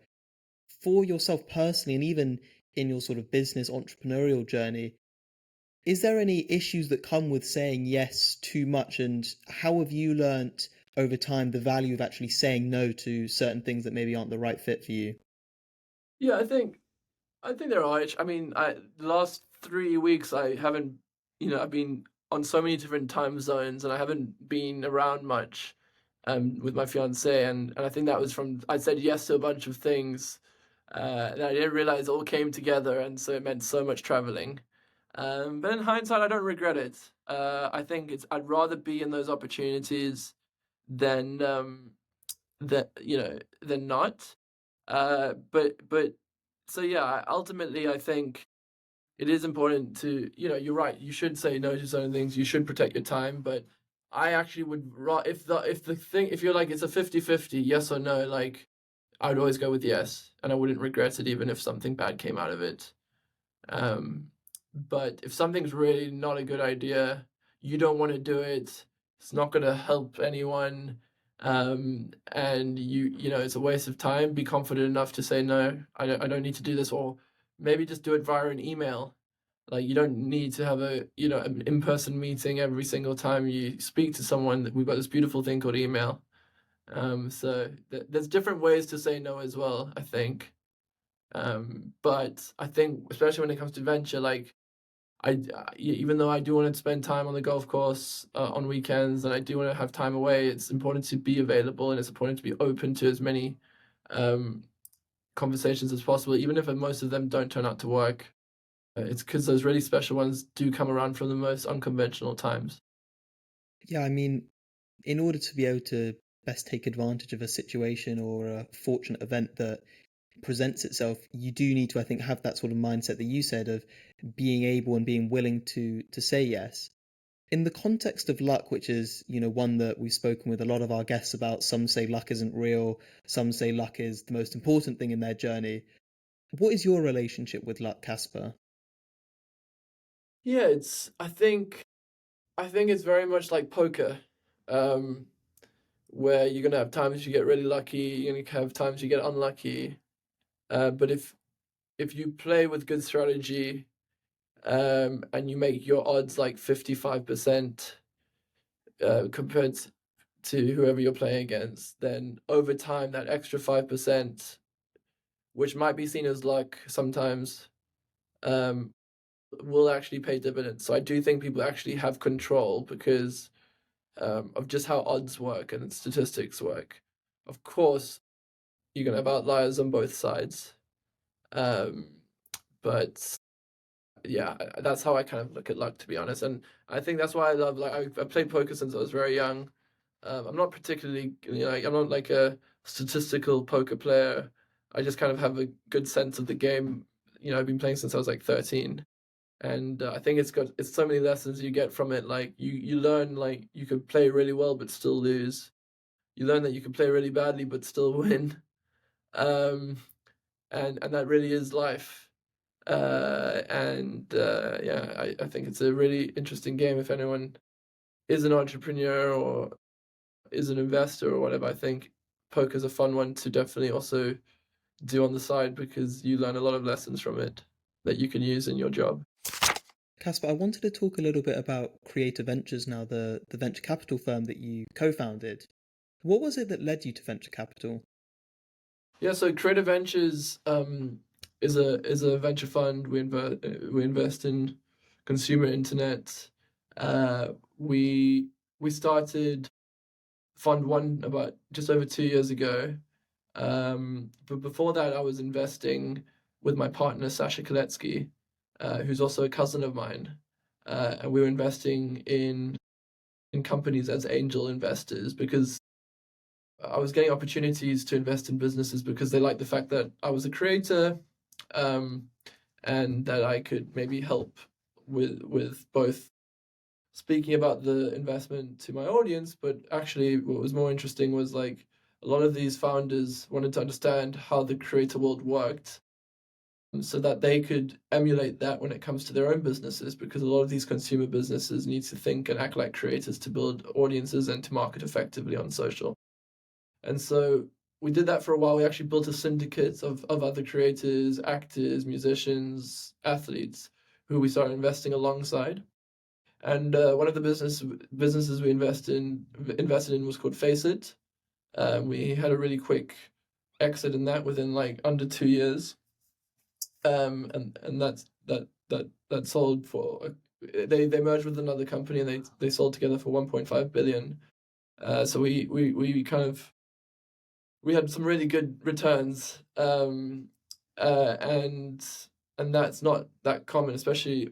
For yourself personally, and even in your sort of business entrepreneurial journey, is there any issues that come with saying yes too much, and how have you learnt over time the value of actually saying no to certain things that maybe aren't the right fit for you? Yeah, I think they're alright. I mean, the last 3 weeks I haven't, I've been on so many different time zones and I haven't been around much, with my fiance, and I think that was from I said yes to a bunch of things, that I didn't realize all came together, and so it meant so much traveling. But in hindsight, I don't regret it. I think I'd rather be in those opportunities than than not. But so yeah, ultimately, I think it is important to, you're right. You should say no to certain things. You should protect your time. But I actually would, if you're like, it's a 50-50, yes or no, like, I would always go with yes. And I wouldn't regret it even if something bad came out of it. Um, but if something's really not a good idea, you don't want to do it, it's not going to help anyone, and it's a waste of time, be confident enough to say, no, I don't need to do this, or maybe just do it via an email. Like, you don't need to have an in-person meeting every single time you speak to someone. We've got this beautiful thing called email. So there's different ways to say no as well, I think. But I think, especially when it comes to venture, like even though I do want to spend time on the golf course on weekends, and I do want to have time away, it's important to be available, and it's important to be open to as many um, conversations as possible, even if most of them don't turn out to work. It's because those really special ones do come around from the most unconventional times. Yeah, I mean, in order to be able to best take advantage of a situation or a fortunate event that presents itself, you do need to, I think, have that sort of mindset that you said of being able and being willing to say yes. In the context of luck, which is, one that we've spoken with a lot of our guests about, some say luck isn't real, some say luck is the most important thing in their journey. What is your relationship with luck, Caspar? Yeah, I think it's very much like poker. Um, where you're gonna have times you get really lucky, you're gonna have times you get unlucky. But if you play with good strategy, and you make your odds like 55%, compared to whoever you're playing against, then over time that extra 5%, which might be seen as luck sometimes, um, will actually pay dividends. So I do think people actually have control because of just how odds work and statistics work. Of course, you're gonna have outliers on both sides, um, but yeah, that's how I kind of look at luck, to be honest. And I think that's why I love like I played poker since I was very young. I'm not particularly, I'm not like a statistical poker player. I just kind of have a good sense of the game. I've been playing since I was like 13, and I think it's so many lessons you get from it. Like you learn like you could play really well but still lose. You learn that you can play really badly but still win. Um, and that really is life. Yeah, I think it's a really interesting game if anyone is an entrepreneur or is an investor or whatever. I think poker's a fun one to definitely also do on the side because you learn a lot of lessons from it that you can use in your job. Caspar, I wanted to talk a little bit about Creator Ventures now, the venture capital firm that you co-founded. What was it that led you to venture capital? Yeah, so Creative Ventures is a venture fund. We invest in consumer internet. We we started Fund One about just over 2 years ago. But before that, I was investing with my partner Sasha Koletsky, who's also a cousin of mine, and we were investing in companies as angel investors because I was getting opportunities to invest in businesses because they liked the fact that I was a creator, um, and that I could maybe help with both speaking about the investment to my audience, but actually what was more interesting was like a lot of these founders wanted to understand how the creator world worked so that they could emulate that when it comes to their own businesses because a lot of these consumer businesses need to think and act like creators to build audiences and to market effectively on social. And so we did that for a while. We actually built a syndicate of other creators, actors, musicians, athletes who we started investing alongside. And one of the businesses we invested in was called Face It. We had a really quick exit in that within like under 2 years, and that sold for they merged with another company and they sold together for 1.5 billion. So we kind of we had some really good returns, and that's not that common, especially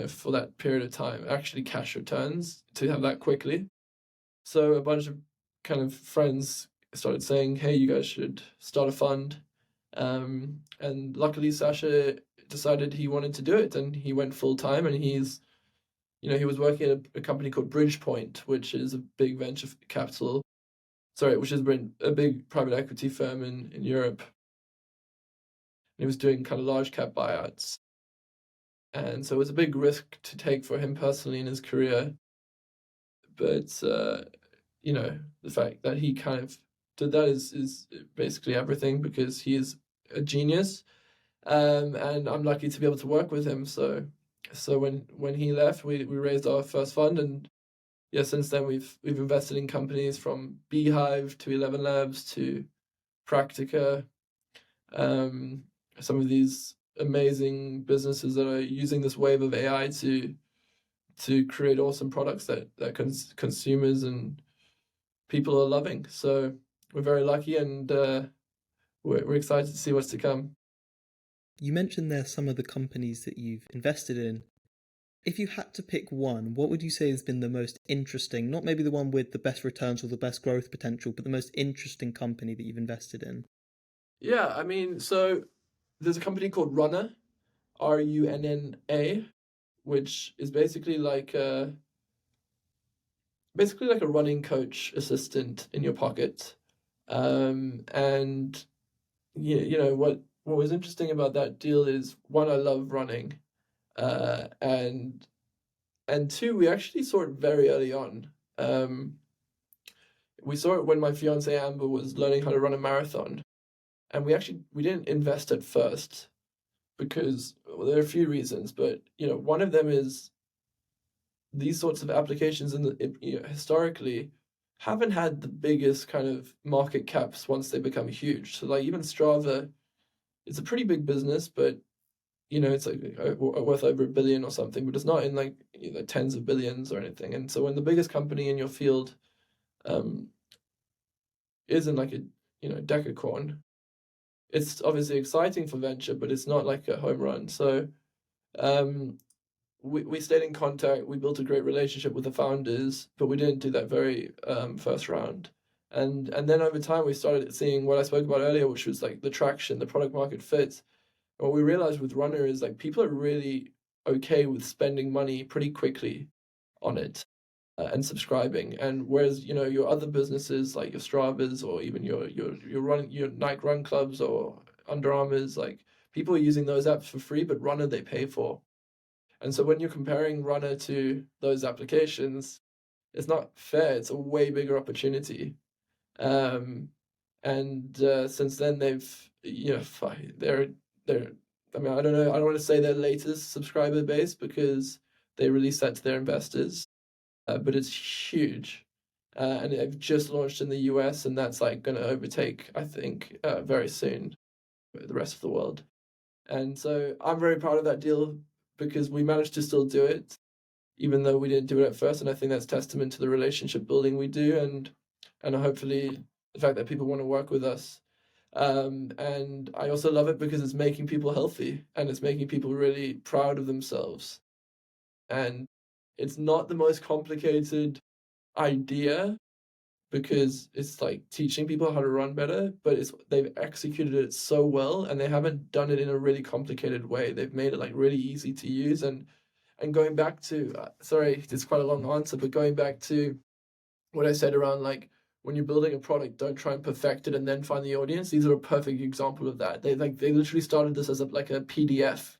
for that period of time. Actually, cash returns to have that quickly. So a bunch of kind of friends started saying, "Hey, you guys should start a fund." And luckily, Sasha decided he wanted to do it, and he went full time. And he was working at a company called Bridgepoint, which is a big venture capital. Sorry, which has been a big private equity firm in Europe. He was doing kind of large cap buyouts. And so it was a big risk to take for him personally in his career. But the fact that he kind of did that is basically everything because he is a genius. And I'm lucky to be able to work with him. So when he left, we raised our first fund, and yeah, since then we've invested in companies from Beehive to 11 Labs to Practica, some of these amazing businesses that are using this wave of AI to create awesome products that consumers and people are loving. So we're very lucky, and we're excited to see what's to come. You mentioned there some of the companies that you've invested in. If you had to pick one, what would you say has been the most interesting, not maybe the one with the best returns or the best growth potential, but the most interesting company that you've invested in? Yeah, I mean, so there's a company called Runner, Runna, which is basically like a running coach assistant in your pocket. And what was interesting about that deal is one, I love running, and two, we actually saw it very early on. We saw it when my fiance Amber was learning how to run a marathon, and we didn't invest at first because well, there are a few reasons, but one of them is these sorts of applications historically haven't had the biggest kind of market caps once they become huge. So like even Strava, it's a pretty big business, but it's like worth over 1 billion or something, but it's not in like tens of billions or anything. And so when the biggest company in your field um, isn't like a decacorn, it's obviously exciting for venture, but it's not like a home run. So um, we stayed in contact. We built a great relationship with the founders, but we didn't do that very first round. And then over time, we started seeing what I spoke about earlier, which was like the traction, the product market fit. And what we realized with Runner is like people are really okay with spending money pretty quickly on it and subscribing. And whereas your other businesses like your Stravas or even your Nike Run Clubs or Under Armour's, like people are using those apps for free, but Runner they pay for. And so when you're comparing Runner to those applications, it's not fair. It's a way bigger opportunity. Um, and since then, they're. I mean, I don't know. I don't want to say their latest subscriber base because they released that to their investors, but it's huge. And they've just launched in the US, and that's like going to overtake, I think, very soon the rest of the world. And so I'm very proud of that deal because we managed to still do it, even though we didn't do it at first. And I think that's testament to the relationship building we do, and hopefully the fact that people want to work with us. And I also love it because it's making people healthy and it's making people really proud of themselves. And it's not the most complicated idea because it's like teaching people how to run better, but they've executed it so well and they haven't done it in a really complicated way. They've made it like really easy to use. And going back to sorry, it's quite a long answer, but going back to what I said around like when you're building a product, don't try and perfect it and then find the audience. These are a perfect example of that. They literally started this as like a PDF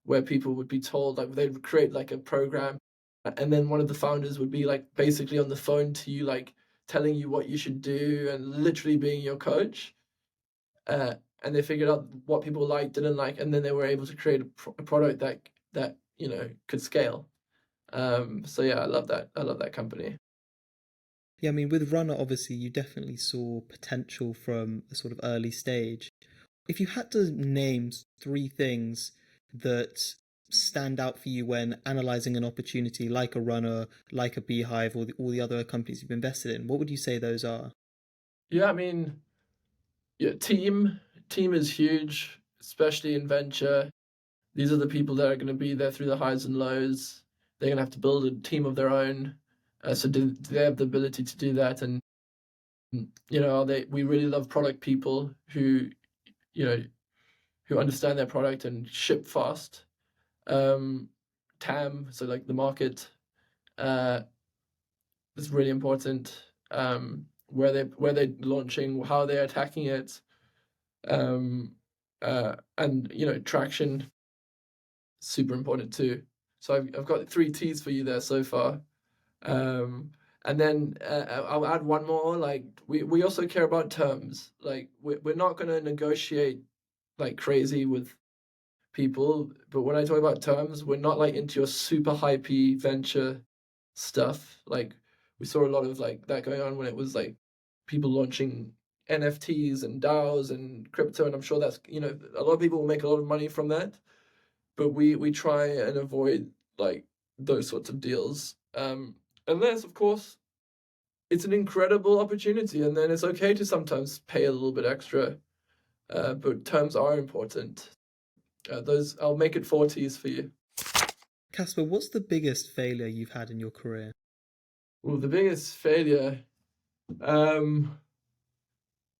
where people would be told like they'd create like a program, and then one of the founders would be like basically on the phone to you, like telling you what you should do and literally being your coach. Uh, and they figured out what people liked, didn't like, and then they were able to create a product that could scale. So yeah, I love that. I love that company. Yeah, I mean, with Runner, obviously, you definitely saw potential from a sort of early stage. If you had to name three things that stand out for you when analyzing an opportunity like a Runner, like a Beehive, or all the other companies you've invested in, what would you say those are? Yeah, I mean, yeah, team is huge, especially in venture. These are the people that are going to be there through the highs and lows. They're going to have to build a team of their own. So do they have the ability to do that? And we really love product people you know who understand their product and ship fast. Um, TAM, so like the market, uh, is really important. Where they're launching, how they're attacking it, um, and traction, super important too. So I've got 3 T's for you there so far. Um, and then I'll add one more. Like we also care about terms. Like we're not going to negotiate like crazy with people. But when I talk about terms, we're not like into your super hypey venture stuff. Like we saw a lot of like that going on when it was like people launching NFTs and DAOs and crypto, and I'm sure that's a lot of people will make a lot of money from that. But we try and avoid like those sorts of deals. Unless of course it's an incredible opportunity, and then it's okay to sometimes pay a little bit extra. But terms are important. Those I'll make it 40s for you. Caspar, what's the biggest failure you've had in your career? Well, the biggest failure. Um,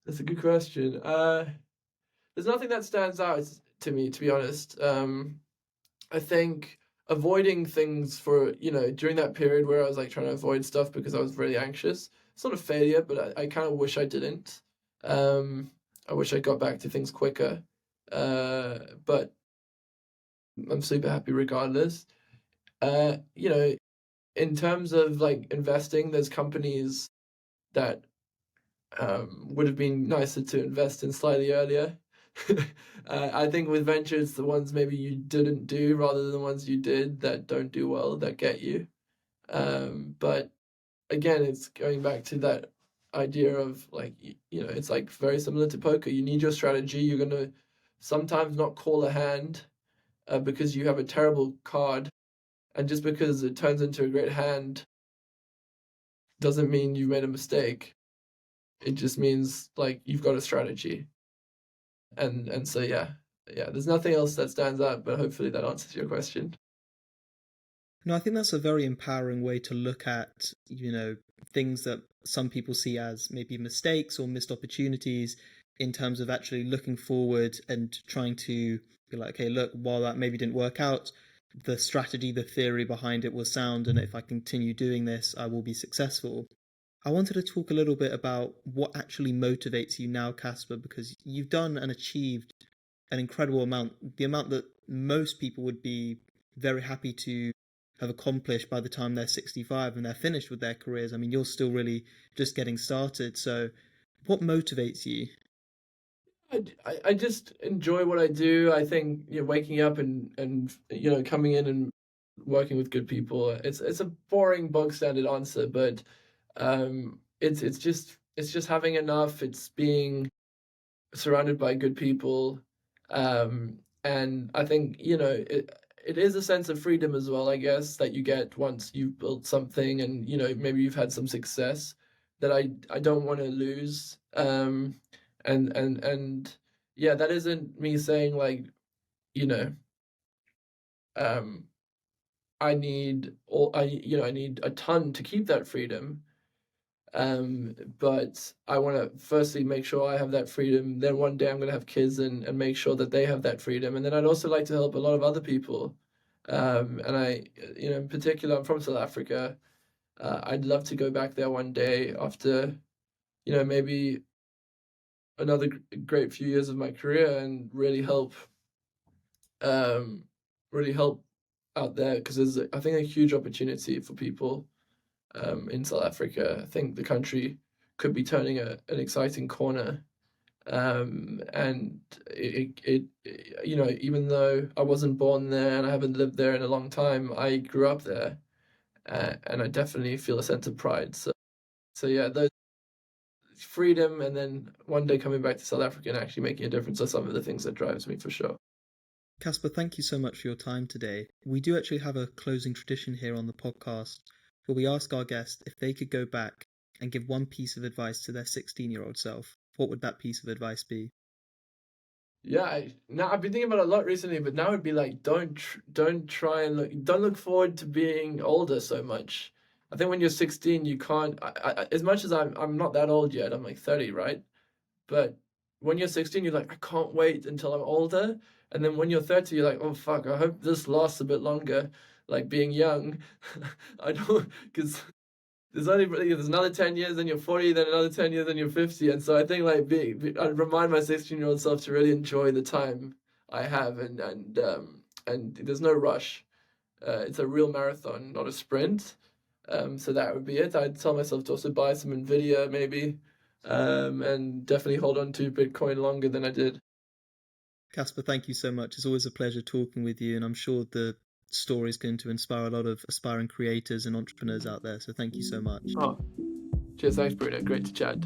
that's a good question. There's nothing that stands out to me, to be honest. I think avoiding things for during that period where I was like trying to avoid stuff because I was really anxious. It's not a failure, but I kind of wish I didn't. Um, I wish I got back to things quicker. But I'm super happy regardless. Uh, you know, in terms of like investing, there's companies that Would have been nicer to invest in slightly earlier. I think with ventures, the ones maybe you didn't do rather than the ones you did that don't do well, that get you. But again, it's going back to that idea of like, it's like very similar to poker. You need your strategy. You're going to sometimes not call a hand because you have a terrible card. And just because it turns into a great hand doesn't mean you've made a mistake. It just means like you've got a strategy. And so yeah, there's nothing else that stands out, but hopefully that answers your question. No, I think that's a very empowering way to look at, things that some people see as maybe mistakes or missed opportunities, in terms of actually looking forward and trying to be like, okay, look, while that maybe didn't work out, the strategy, the theory behind it was sound, and if I continue doing this, I will be successful. I wanted to talk a little bit about what actually motivates you now, Caspar, because you've done and achieved an incredible amount, the amount that most people would be very happy to have accomplished by the time they're 65 and they're finished with their careers. I mean, you're still really just getting started. So, what motivates you? I just enjoy what I do. I think waking up and coming in and working with good people. It's a boring bog standard answer, but it's just having enough. It's being surrounded by good people. And I think, it is a sense of freedom as well, I guess, that you get once you've built something and, maybe you've had some success that I don't want to lose. And yeah, that isn't me saying like, you know, um, I need a ton to keep that freedom. But I want to firstly make sure I have that freedom. Then one day I'm going to have kids and make sure that they have that freedom. And then I'd also like to help a lot of other people. And in particular, I'm from South Africa. I'd love to go back there one day after, maybe another great few years of my career and um, really help out there because there's, I think, a huge opportunity for people in South Africa. I think the country could be turning an exciting corner. And even though I wasn't born there and I haven't lived there in a long time, I grew up there, and I definitely feel a sense of pride. So yeah, those freedom, and then one day coming back to South Africa and actually making a difference are some of the things that drives me for sure. Caspar, thank you so much for your time today. We do actually have a closing tradition here on the podcast where we ask our guests if they could go back and give one piece of advice to their 16-year-old self. What would that piece of advice be? Yeah, now I've been thinking about it a lot recently, but now it'd be like don't try and don't look forward to being older so much. I think when you're 16, you can't. As much as I'm not that old yet. I'm like 30, right? But when you're 16, you're like, I can't wait until I'm older. And then when you're 30, you're like, oh fuck, I hope this lasts a bit longer. Like being young, I don't, because there's another 10 years, then you're 40, then another 10 years, then you're 50. And so I think like I remind my 16-year-old self to really enjoy the time I have, and there's no rush. It's a real marathon, not a sprint. So that would be it. I'd tell myself to also buy some Nvidia maybe, and definitely hold on to Bitcoin longer than I did. Caspar, thank you so much. It's always a pleasure talking with you, and I'm sure the story is going to inspire a lot of aspiring creators and entrepreneurs out there. So thank you so much. Oh, cheers, thanks, Bruno. Great to chat.